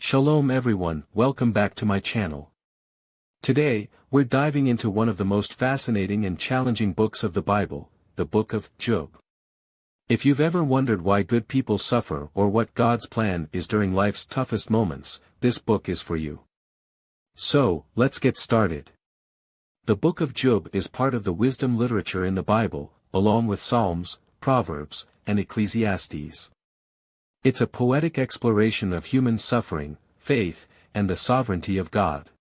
Shalom everyone, welcome back to my channel. Today, we're diving into one of the most fascinating and challenging books of the Bible, the Book of Job. If you've ever wondered why good people suffer or what God's plan is during life's toughest moments, this book is for you. So, let's get started. The Book of Job is part of the wisdom literature in the Bible, along with Psalms, Proverbs, and Ecclesiastes. It's a poetic exploration of human suffering, faith, and the sovereignty of God.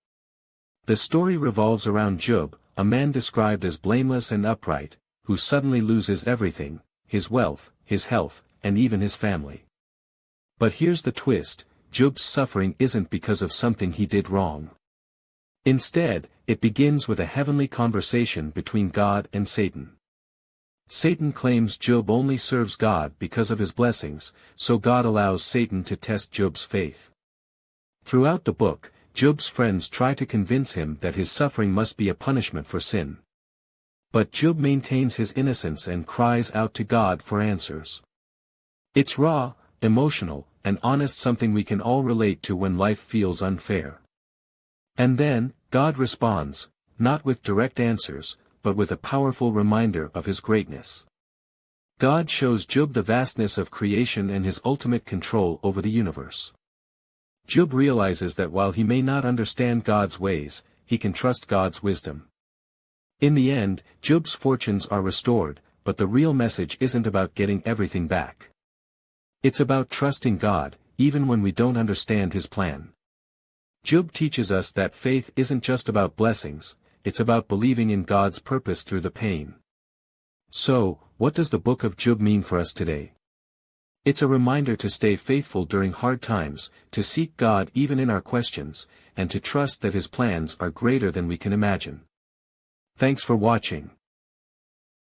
The story revolves around Job, a man described as blameless and upright, who suddenly loses everything, his wealth, his health, and even his family. But here's the twist: Job's suffering isn't because of something he did wrong. Instead, it begins with a heavenly conversation between God and Satan. Satan claims Job only serves God because of his blessings, so God allows Satan to test Job's faith. Throughout the book, Job's friends try to convince him that his suffering must be a punishment for sin. But Job maintains his innocence and cries out to God for answers. It's raw, emotional, and honest, something we can all relate to when life feels unfair. And then, God responds, not with direct answers, but with a powerful reminder of his greatness. God shows Job the vastness of creation and his ultimate control over the universe. Job realizes that while he may not understand God's ways, he can trust God's wisdom. In the end, Job's fortunes are restored, but the real message isn't about getting everything back. It's about trusting God, even when we don't understand his plan. Job teaches us that faith isn't just about blessings, it's about believing in God's purpose through the pain. So, what does the Book of Job mean for us today? It's a reminder to stay faithful during hard times, to seek God even in our questions, and to trust that his plans are greater than we can imagine. Thanks for watching.